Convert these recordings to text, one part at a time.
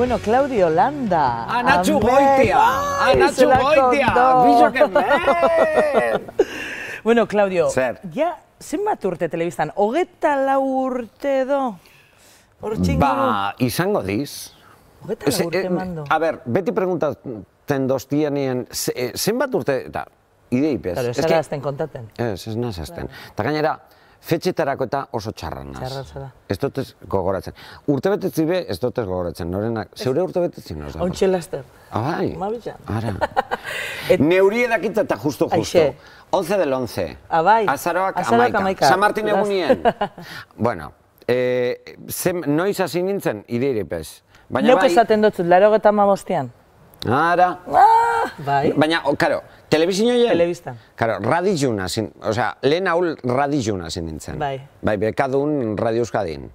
Bueno, Claudio Landa. Anatxu Goitia! Anatxu Goitia! Bizok hemen! Bueno, Claudio, Zer? ja, zenbat urte telebistan? 24 urte edo? Ba, izango diz. 24 urte mando. A ber, beti preguntatzen doztianien, zenbat urte, eta ideipez. Claro, ez azten kontaten. Ez nazazten. Eta gainera, fetxetarako eta oso txarran naz. Txarra zara. Ez dut ez gogoratzen. Urte betetzi be, ez dut ez gogoratzen. Norenak, zeure urte betetzi noz da? Ontxe laster. Bai. Mabitxan. Ara. Neurie dakitza eta justo. Aixe. 11 del 11. Bai. Azaroak amaika. San Martin egunien. Bueno, noiz hasi nintzen, ideiripez. Neuk esaten dutzut, 85. Ara. Bai. Baina, karo, telebizinoien? Telebistan. Karo, radijuna, osea, lehen haul radijuna zin nintzen. Bai. Bai, bekadun Radio Euskadin.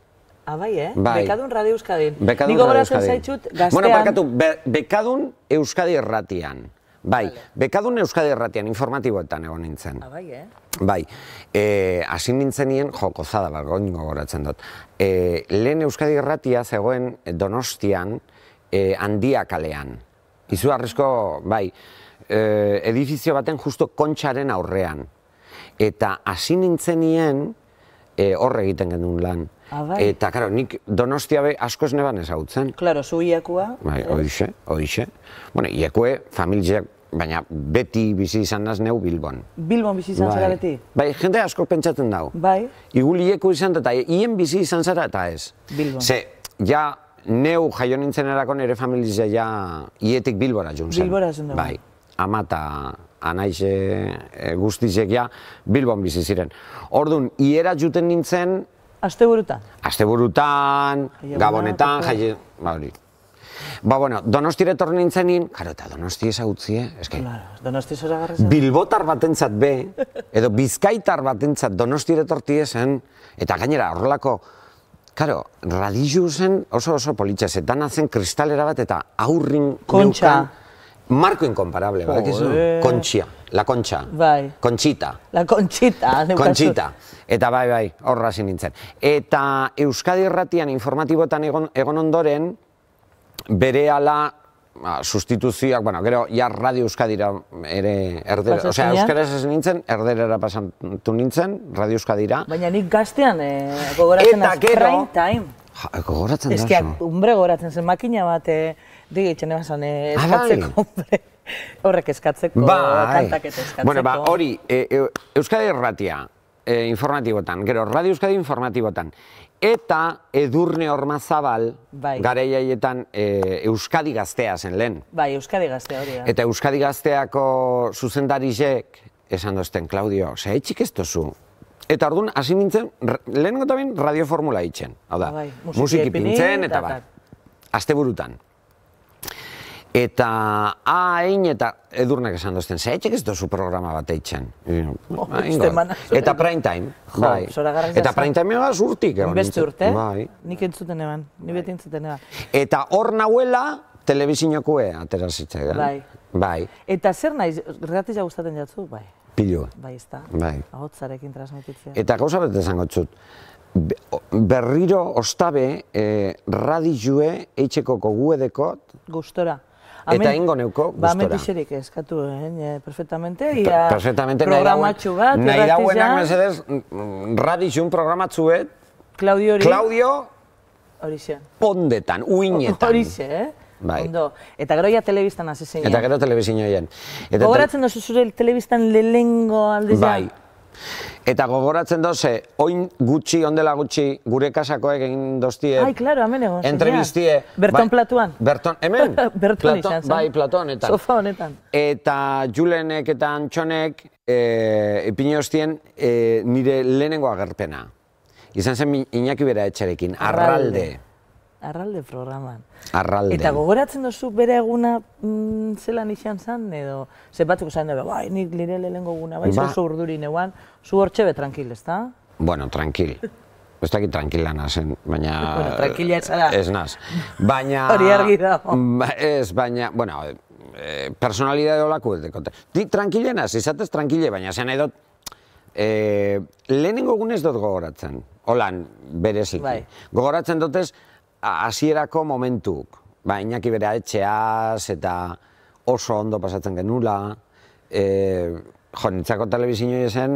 Bai, Bai. Bekadun Radio Euskadin. Bekadun Niko Radio goratzen Euskadin. zaitxut, gaztean... Bueno, barkatu, bekadun Euskadi Erratian. Bai, bekadun Euskadi Erratian, informatiboetan egon nintzen. Bai, Bai, hasi nintzenien, jokozada bat, gogoratzen dut. Lehen Euskadi Erratia zegoen Donostian, Handia kalean. Izu arrisko, bai, edifizio baten justo Kontxaren aurrean. Eta hasi nintzenien horre egiten genuen lan. Eta, karo, nik Donostia be asko ez neban ezagutzen. Claro, zu iakua. Bai, horixe. Bueno, iakue, familiak, baina beti bizi izan naz neu Bilbon. Bilbon bizi izan zara beti? Bai, jende asko pentsatzen dau. Bai. Igul ieku izan eta hien bizi izan zara eta ez. Bilbon. Ze, ja, neu jaio nintzen erako nire familizia ja ietik Bilbora jun zen. Bilbora jun zen. Bai, ama eta anaize guztizek ja Bilbon bizi ziren. Orduan, iera juten nintzen... Asteburutan? Asteburutan, Gabonetan, hori. Ba, bueno, Donostire etorri nintzenin, karo, eta Donosti ezagutzie, eske... Claro, Donosti zoragarrezan. Bilbotar batentzat be, edo Bizkaitar batentzat Donostire etorti esen, eta gainera horrelako, karo, radizu zen oso politxa, zetan zen kristalera bat eta aurrin... Kontxa. Marco incomparable, badakizu? Kontxia, la Kontxa. Bai. Kontxita. La Kontxita. Kontxita. Eta bai, horra hasi nintzen. Eta Euskadi Erratian informatiboetan egon ondoren, berehala sustituzioak, bueno, gero, ja Radio Euskadira ere erdera, osea, euskaraz ez nintzen, erderera pasatu nintzen, Radio Euskadira. Baina nik gaztean gogoratzen az prime time. Gogoratzen da. Eskiak, gogoratzen zen, makina bat, digitzen ebazan, eskatzeko, horrek eskatzeko, kantak eta eskatzeko. Bueno, ba, hori, Euskadi Erratia, informatibotan, gero, Radio Euskadi informatibotan, eta Edurne Ormazabal, garai haietan Euskadi Gaztea zen lehen. Bai, Euskadi Gaztea hori da. Eta Euskadi Gazteako zuzendarizek esan dozten, Claudio, ze etxik ez tozu. Eta orduan, hasi nintzen, lehenengo eta ben radioformula itxen. Hau da, musiki pintzen, eta asteburutan. Eta hain eta Edurnek esan dozten, ze etxik ez tozu programa bat eitzen. Eta prime time. Eta prime time egaz urtik. Beste urte, nik entzuten eban, ni beti entzuten eban. Eta hor nahuela, telebizinokue atera zitzaidan. Bai. Eta zer nahi, regatizia gustaten jatzu? Bai. Pilua. Bai, ez da. Bai. Ahotzarekin transmititzea. Eta gauza bat esan gotzut. Berriro ostabe radioe eitxeko goguedekot. Gustora. Eta ingo neuko gustora. Ba, hemen pixerik eskatu, perfectamente. Perfectamente programatxu bat, nahi dauenak mesedez, radioun programatzuet. Claudio hori. Claudio. Horixe. Ondetan, uinetan. Horixe, Ondo. Eta gero ja telebistan hasi zenean. Eta gero telebizinoien. Gogoratzen dozu zure telebistan lehengo aldezean? Bai. Eta gogoratzen doze, oin gutxi, ondela gutxi, gure kasakoek egin doztie... Ai, klaro, hemen egon zen. Entrevistie... Berton Platuan. Berton, hemen? Berton izan zen. Bai, Plato honetan. Sofa honetan. Eta Julenek eta Antxonek ipine hostien nire lehenengo agerpena. Izan zen Iñaki bera etxarekin, Arralde. Arralde programan. Arralde. Eta gogoratzen dozu bere eguna zelan izan zen, edo ze batzuk zain dabe, bai, nik nire lehenengo eguna, bai, zu urduri neuan, zu hortxe be tranquil, ez da? Bueno, tranquil. Ez dakit tranquila nazen, baina... Bueno, tranquila ez da. Ez naz. Baina... Hori argi dago. Ez, baina, bueno, personalidade olako dekote. Di tranquile naz, izatez tranquile, baina zen edot... Lehenengo egunez dut gogoratzen, holan bereziki. Gogoratzen dutez, hasierako momentuk. Iñaki bere etxeaz, eta oso ondo pasatzen genula. Nitzako telebizioa zen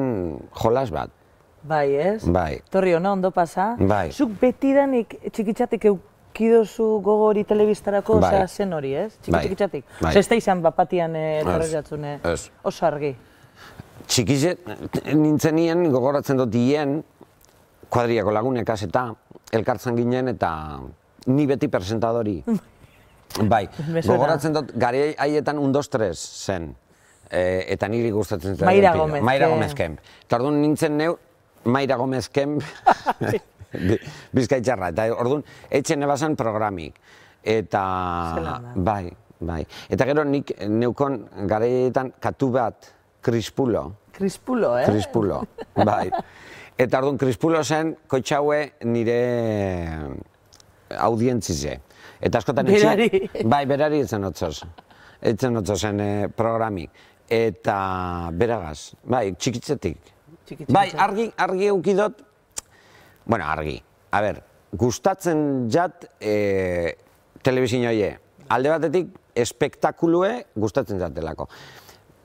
jolas bat. Bai, ez? Bai. Torri hona ondo pasa. Bai. Zuk betidanik txikitzatik eukidozu gogori telebistarako, osea, zen hori, ez? Txikitzatik. Ez da izan bapatian torreratzune oso argi. Txikitzet nintzen nien, gogoratzen dut dien, kuadriako lagunekaz eta elkartzen ginen eta ni beti presentadori. Bai, gogoratzen dut, gari haietan 1, 2, 3 zen. Eta niri gustatzen zen. Maira Gomez. Maira Gomez Kemp. Eta orduan nintzen neu, Maira Gomez Kemp, Bizkaitxarra. Eta orduan, etxen nebazan programik. Eta, bai. Eta gero nik neukon garaietan katu bat, Krispulo. Krispulo, Krispulo, bai. Eta orduan, Krispulo zen, koitxaue nire audientzize. Eta askotan berari. Bai, berari etzen otzoz. Etzen otzozen programik. Eta beragaz, bai, txikitzetik. Bai, argi eukidot, bueno, argi. A ber, gustatzen jat telebizioie. Alde batetik, espektakulue gustatzen jatelako.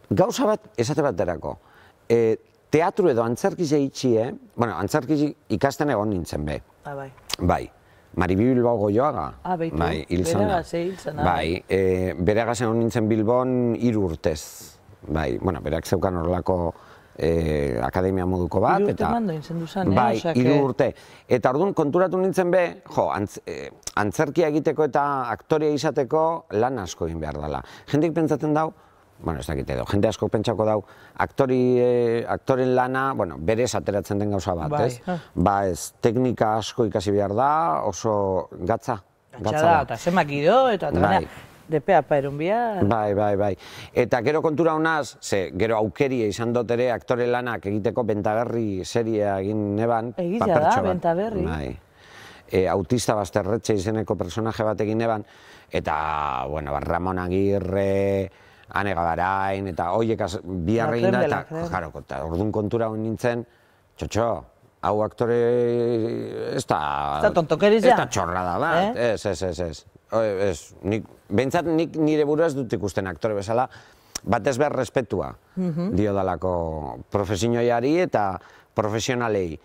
Gauza bat, esate baterako, teatru edo antzerkize itxie, bueno, antzerkize ikasten egon nintzen be. Bai. Bai. Maribi Bilbao Goioaga. Beitu, beragaz hiltzena. Bai, beragaz egon nintzen Bilbon 3 urtez. Bai, bueno, berak zeukan horrelako akademia moduko bat. 3 urte mando nintzen duzan, Bai, 3 urte. Eta orduan konturatu nintzen be, antzerkia egiteko eta aktorea izateko lan asko egin behar dela. Jendik pentsatzen dau, bueno, ez dakit edo, jende asko pentsako dau, aktoren lana, bueno, berez ateratzen den gauza bat, ez? Ba ez, teknika asko ikasi behar da, oso gatza. Gatza da, eta zemak ido, eta depea paerun bihar. Bai. Eta gero kontura honaz, gero aukeria izan dut ere aktore lanak egiteko Bentaberri seria egin neban. Egitea da, Bentaberri. Bai. Autista Basterretxe izeneko personaje bat egin neban, eta, bueno, Ramon Agirre, Ane Gabarain, eta hoiek bihar egin da, eta orduan kontura hon nintzen, txotxo, hau aktore ez da txorrada bat, ez. Behintzat nik nire burua ez dut ikusten aktore bezala, batez behar respetua dio dalako profesionoiari eta profesionalei.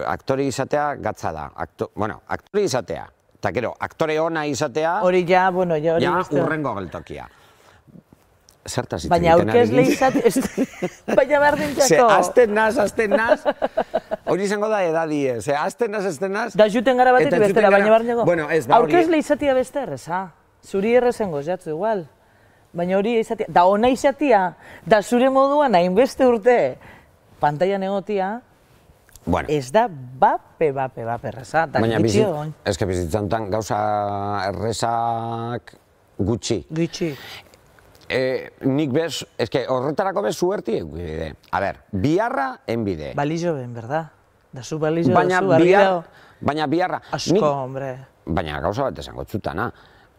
Aktore izatea gatza da, bueno, aktore izatea, eta gero, aktore ona izatea, hori ja, bueno, ja hori beste. Ja, urrengo geltokia. Zertaz hitz baina aurkezle izatea, baina berdin txako. Azten naz, hori izango da edadie, azten naz. Da juten gara batetik bestera, baina berdin bueno, aurkezle izatea beste erreza. Zuri errezengo jatzu igual. Baina hori izatea, da ona izatea, da zure moduan hainbeste urte pantailan egotia, ez da bape erreza. Baina bizitzantan gauza errezak gutxi. Nik bez, horretarako bez zuerti egide. A ber, biharra enbide. Balizo ben, berda? Da zu balizo da zu, argi dago? Baina biharra. Asko, hombre. Baina gauza bat esango txutana.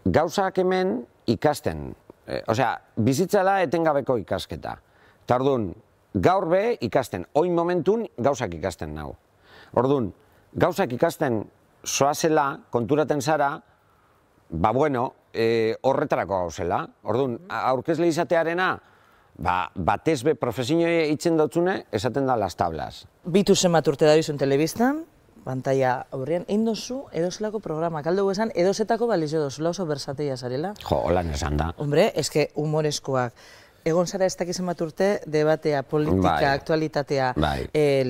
Gauzak hemen ikasten. Osea, bizitza da etengabeko ikasketa. Eta orduan, gaur be ikasten. Oin momentun gauzak ikasten nau. Orduan, gauzak ikasten soazela, konturaten zara, ba bueno, horretarako gauzela. Orduan, aurkezle izatearena, batez be profesionoie itzen dutzune, esaten da las tablas. Bitu zenbat urte dabizun telebistan, pantalla aurrean, egin dozu edozelako programak, aldo esan edozetako balizo dozula oso bersateia zarela. Jo, holan esan da. Hombre, eske humorezkoak. Egon zara ez dakizen bat urte, debatea, politika, aktualitatea,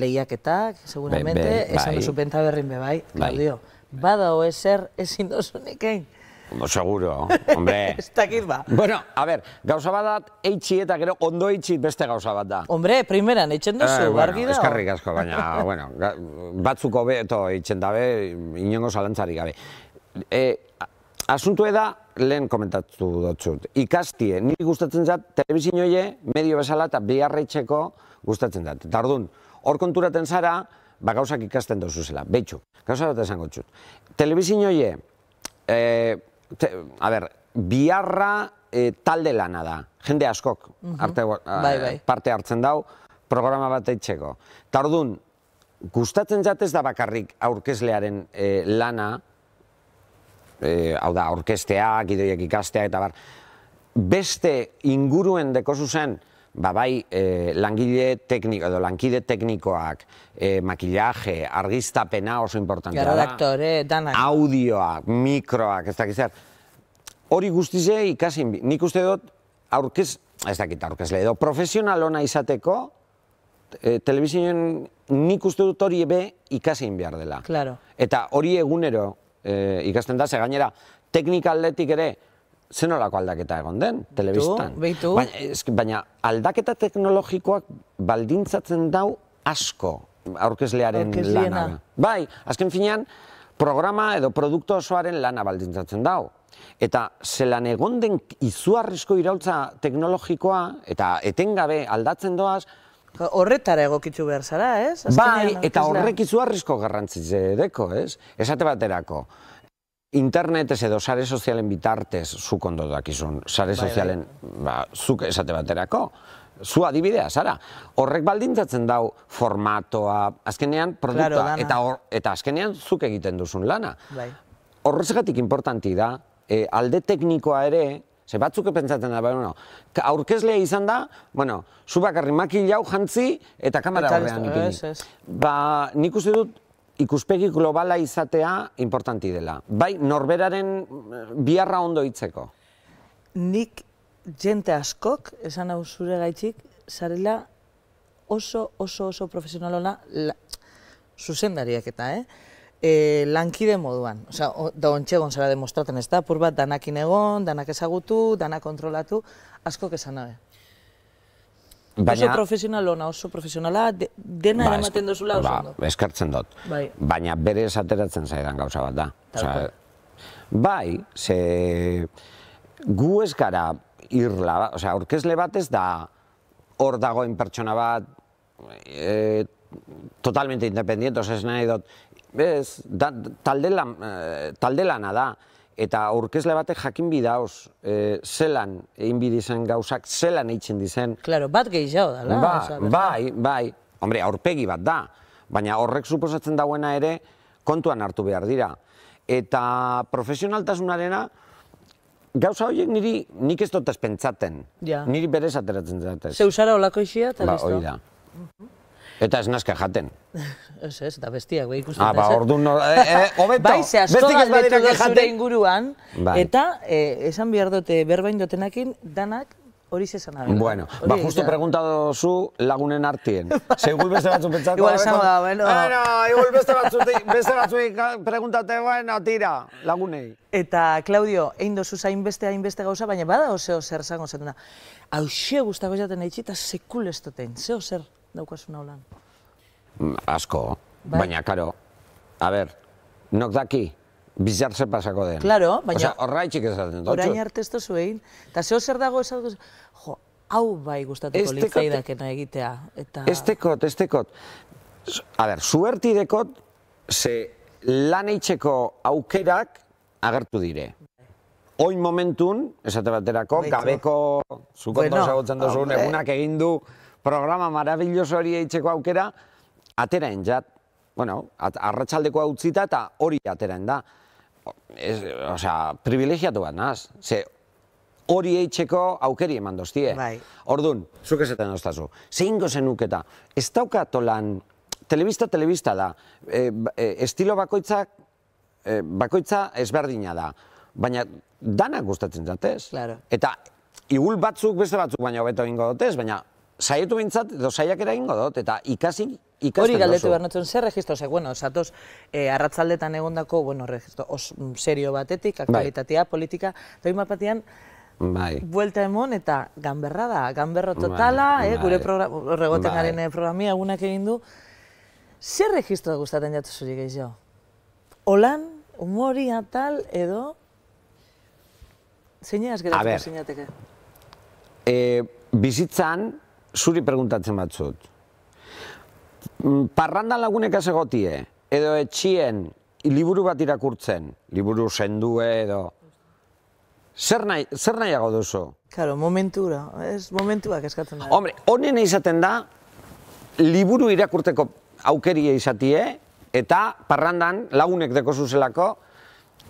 lehiaketak, seguramente, esan duzu Bentaberrin be bai, Claudio. Bada ezer ezin dozunik egin. Seguro, hombre. Ez dakit ba. Bueno, a ber, gauza bat da, eitxi eta gero ondo eitxi beste gauza bat da. Hombre, primeran eitzen duzu, argi dago. Eskarrik asko, baina, bueno, batzuko beto eitzen dabe, inongo zalantzarik gabe. Asuntu da, lehen komentatu dutxut. Ikastie, niri gustatzen zat, telebizioie, medio bezala eta biharreitzeko gustatzen zat. Eta orduan, hor konturaten zara, gauzak ikasten dozu zela. Beitxu, gauza bat esango txut. Telebizioie, a ber, biharra talde lana da. Jende askok parte hartzen dau, programa bat eitzeko. Eta orduan, gustatzen zat ez da bakarrik aurkezlearen lana, hau da, orkesteak, idoiek ikasteak, eta bar, beste inguruen deko zuzen, bai, langile tekniko, edo lankide teknikoak, makillaje, argiztapena oso importantea da. Redaktore, danak. Audioak, mikroak, ez dakit zer. Hori guztize ikasin, nik uste dut, aurkezle edo, profesional ona izateko, telebizioen nik uste dut hori ebe ikasin behar dela. Eta hori egunero ikasten da, ze gainera, teknika aldetik ere, zen olako aldaketa egon den, telebistan. Baina aldaketa teknologikoak baldintzatzen dau asko aurkezlearen lana. Bai, azken finean, programa edo produktu osoaren lana baldintzatzen dau. Eta zelan egon den izugarrizko iraultza teknologikoa, eta etengabe aldatzen doaz, horretara egokitzu behar zara, ez? Bai, eta horrek izugarrizko garrantzitze deko, ez? Esate baterako, internetez edo sare sozialen bitartez, zuk ondo dakizun, sare sozialen, zuk esate baterako, zu adibidea, zara. Horrek baldintzatzen dau formatoa, azkenean produktua, eta azkenean zuk egiten duzun lana. Horrezegatik importanti da, alde teknikoa ere, ze batzuk pentsatzen da, aurkezlea izan da, zu bakarri makilau jantzi eta kamera horrean ipini. Nik uste dut ikuspegi globala izatea importanti dela. Bai, norberaren biharra ondo hitzeko. Nik jente askok, esan hau zure gaitxik, zarela oso profesionalona, zuzendariak eta, lankide moduan. Da ontsegon zara demostraten ez da, apur bat danakin egon, danak ezagutu, danak kontrolatu, askok esan nabe. Oso profesionalona, oso profesionala, dena eramaten duzula oso ondo. Eskertzen dut. Baina bere esateratzen zaidan gauza bat da. Bai, ze gu ez gara irla, aurkezle bat ez da hor dagoen pertsona bat totalmente independiente, ez nahi dut, talde lana da, eta aurkezle batek jakin bidauz, zelan egin bidizen gauzak, zelan eitzen dizen. Claro, bat gehiago da. Bai, hombre, aurpegi bat da, baina horrek suposatzen dauena ere kontuan hartu behar dira. Eta profesionaltasunarena, gauza horiek nik ez dut espentsaten, niri berez ateratzen zatez. Zeusara olako isia, eta listo. Hori da. Eta ez nazka jaten. Ez, eta bestiak behi ikusten. Orduan, hobeto. Bai, ze asko galdetu da zure inguruan, eta esan behar dute berbain dutenakin, danak hori zezan abela. Bueno, justo preguntado zu lagunen artien. Ze igual beste batzuk pentsatu. Igual esan da, bueno. Igual beste batzuk preguntate, bueno, tira, lagunei. Eta, Claudio, egin dozu hainbeste gauza, baina bada oseo zer zango zetuna. Hauxe guztako jaten eitzi eta sekul ez duten, zeo zer daukasuna holan? Asko, baina, karo, a ber, nok daki, bizar ze pasako den. Claro, baina... Horra itxik ezaten dutxu. Orain arte ez dozu egin, eta zeo zer dago ezatzen, jo, hau bai gustatuko litzaidakena egitea. Ez tekot. A ber, suerti dekot, ze lan eitzeko aukerak agertu dire. Oin momentun, esate baterako, gabeko, zukondo ezagutzen duzun, egunak egin du programa marabilloso hori eitzeko aukera, ateraen jat. Bueno, arratsaldeko utzita eta hori ateraen da. Osea, privilegiatu bat naz. Ze hori eitzeko aukeri eman doztie. Orduan, zuk esaten doztazu. Zeingo zenuketa, ez daukatolan, telebista da, estilo bakoitza ezberdina da. Baina danak gustatzen zatez. Eta igul batzuk beste batzuk baina hobeto egingo dotez, baina saietu bintzat, edo saiakera egingo dut, eta ikasten dozu. Hori galdetu behar notzen, zer registro? Bueno, zatoz, arratzaldetan egondako, registro serio batetik, aktualitatea, politika, eta hori mapatian, buelta emon eta ganberra da, ganberro totala, gure horregoten garen programia egunak egin du. Zer registro gustaten jatu zuri gehiago? Olan, humoria tal, edo? Zeineaz geratuko zeinateke? Bizitzan, zuri preguntatzen batzut. Parrandan lagunek egotie, edo etxien, liburu bat irakurtzen, liburu sendue edo... Zer nahiago duzu? Claro, momentuak eskatzen da. Hombre, honen izaten da, liburu irakurteko aukeria izatie, eta parrandan lagunek deko zuzelako,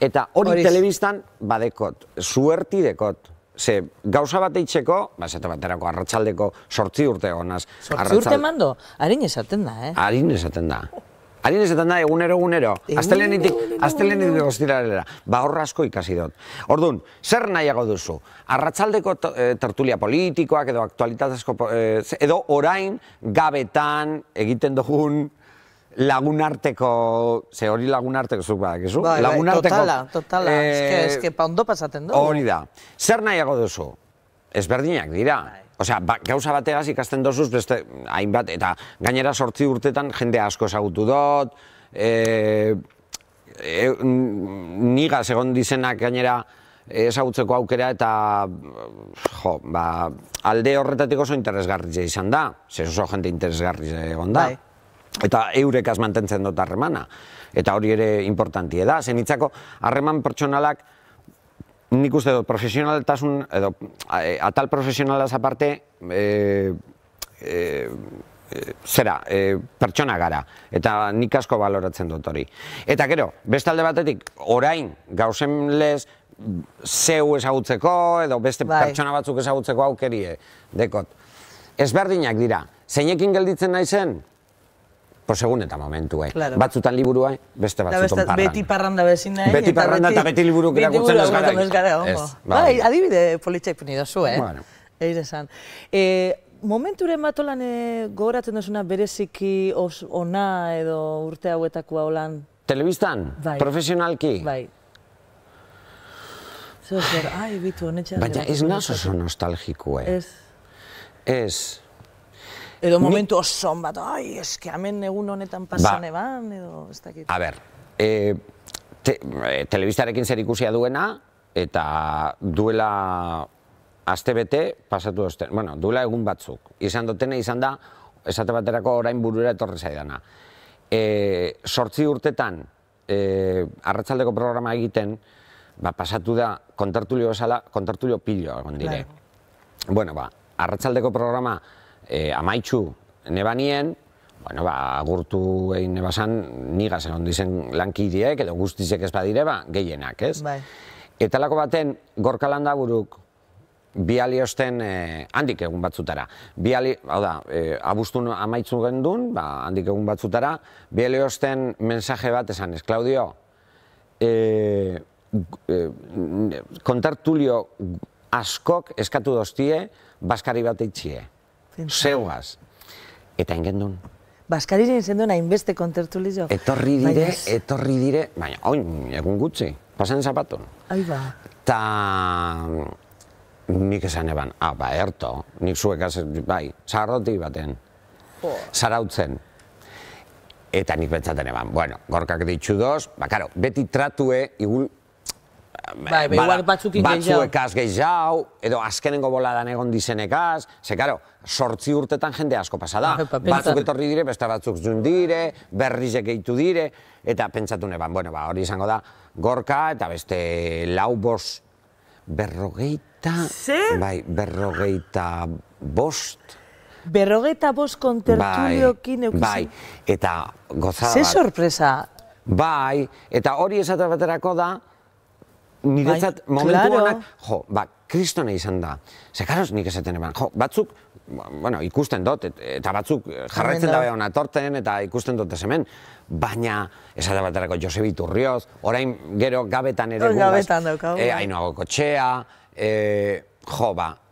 Eta hori telebistan, badekot, suerti dekot. Ze, gauza bat eitzeko, esate baterako, arratsaldeko 8 urte egonaz. 8 urte mando? Harin esaten da, Harin esaten da. Harin esaten da, egunero. Astelenetik goztirarela. Ba, horra asko ikasi dut. Orduan, zer nahiago duzu? Arratsaldeko tertulia politikoak edo aktualitatezko, edo orain gabetan egiten dugun lagunarteko, ze hori lagunarteko zuk badakizu? Totala, eske pa ondo pasaten du. Hori da. Zer nahiago duzu? Ezberdinak dira. Osea, gauza bategaz ikasten dozuz, beste hainbat, eta gainera 8 urtetan jende asko ezagutu dut, nigaz egon dizenak gainera ezagutzeko aukera, eta alde horretatik oso interesgarria izan da, oso jende interesgarria egon da. Eta eurekaz mantentzen dut harremana. Eta hori ere importantie da. Zenitzako harreman pertsonalak nik uste dut profesionaltasun, edo atal profesionalaz aparte, pertsona gara. Eta nik asko baloratzen dut hori. Eta gero, beste alde batetik, orain gauzen lez, zeu ezagutzeko, edo beste pertsona batzuk ezagutzeko aukerie, dekot. Ezberdinak dira. Zeinekin gelditzen naizen? Pues egun eta momentu, Batzutan liburua, beste batzutan parran. Beti parranda bezin nahi. Beti parranda eta beti liburuk irakurtzen ez gara. Bai, adibide politxek puni dozu, Eire esan. Momenturen batolan gogoratzen duzuna bereziki ona edo urte hauetakoa holan? Telebistan? Profesionalki? Bai. Baina ez naz oso nostalgiku, Ez. Edo momentu oson bat, eske hemen egun honetan pasan eban, edo ez dakit. A ber, telebistarekin zer ikusia duena, eta duela astebete pasatu dozten, bueno, duela egun batzuk. Izan dutena, izan da, esate baterako orain burura etorri zaidana. 8 urtetan, arratsaldeko programa egiten, pasatu da, kontertulio bezala, kontertulio piloa egon dire. Bueno, arratsaldeko programa, amaitxu nebanien, agurtu egin nebasan, nigaz egon dizen lankideek, edo guztizek ez badire, gehienak, ez? Eta lako baten, Gorka Landaburuk, bi aliosten, handik egun batzutara. Hau da, abuztun amaitzu gendun, handik egun batzutara, bi aliosten mensaje bat esan ez, Claudio, kontertulio askok eskatu doztie, baskari bat eitxie. Zeuaz. Eta ingendun. Baskari zen duen hainbeste kontertulio. Etorri dire, baina, oin, egun gutxi, pasen zapatun. Aiba. Ta nik esan eban, erto, nik zuekaz, zaharrotik baten, zarautzen. Eta nik betzaten eban, Gorkak ditxu doz, karo, beti tratue, igul, batzuekaz gehiago, edo azkenengo boladan egon dizenekaz, ze, karo, 8 urtetan jende asko pasada. Batzuk etorri dire, beste batzuk zun dire, berrizek gehitu dire, eta pentsatu neban, hori izango da, Gorka, eta beste berrogeita bost. Berrogeita bost kontertuliokin eukizan. Bai, eta gozada bat. Ze sorpresa. Bai, eta hori esate baterako da, niretzat momentu honak, kristone izan da. Zekaroz nik esaten eban, batzuk, ikusten dut, eta batzuk jarraitzen dabe hona torten, eta ikusten dut hemen, baina, esate baterako Josep Iturrioz, orain gero gabetan ere Ainhoa Goikotxea,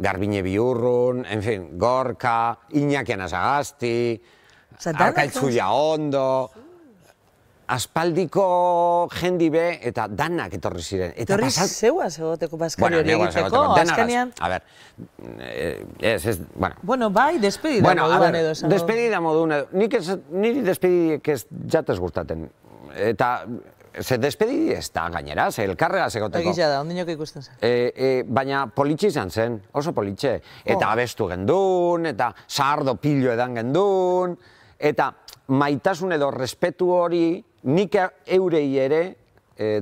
Garbine Biurrun, Gorka, Iñaki Anasagasti, Arkaitz Ondo, aspaldiko jendi be, eta danak etorri ziren. Etorri zeuaz egoteko baskari hori egiteko, azkenean? A ber, bueno, bai, despedida moduan edo. Despedida moduan edo. Niri despedidik ez jatez gustaten. Eta, ze despedidi ez da gainera, ze elkarregaz egoteko. Egitza da, ondinok ikusten zen. Baina politxe izan zen, oso politxe. Eta abestu gendun, eta sardo pilo edan gendun, eta maitasun edo respetu hori, nik eurei ere,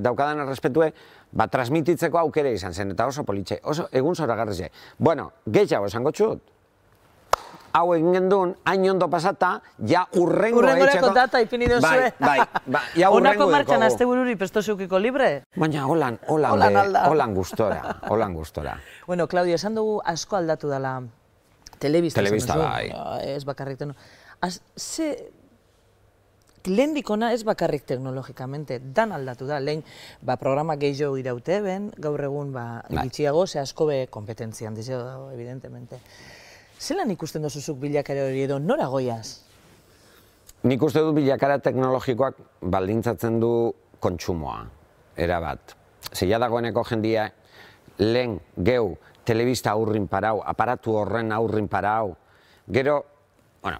daukadan errespetue, transmititzeko aukere izan zen, eta oso politxe, oso egun zoragarrize. Bueno, gehiago esango txut? hau egin gendun, hain ondo pasata, ja urrengo Urrengoreko data ipini duzue. Bai, ja urrengo Honako martxan azte bururi pestozeukiko libre? Baina holan gustora. Bueno, Claudia, esan dugu asko aldatu dela telebista. Telebista, bai. Ez bakarrik lehen dikona ez bakarrik teknologikamente, dan aldatu da. Lehen programa gehiago iraute ben, gaur egun gitxiago, ze asko be kompetentzian dizio dago, evidentemente. Zelan ikusten dozuzuk bilakare hori edo, nora goiaz? Nik uste dut bilakara teknologikoak baldintzatzen du kontsumoa, erabat. Zeia dagoeneko jendia, lehen geu telebista aurrin parau, aparatu horren aurrin parau, gero, bueno,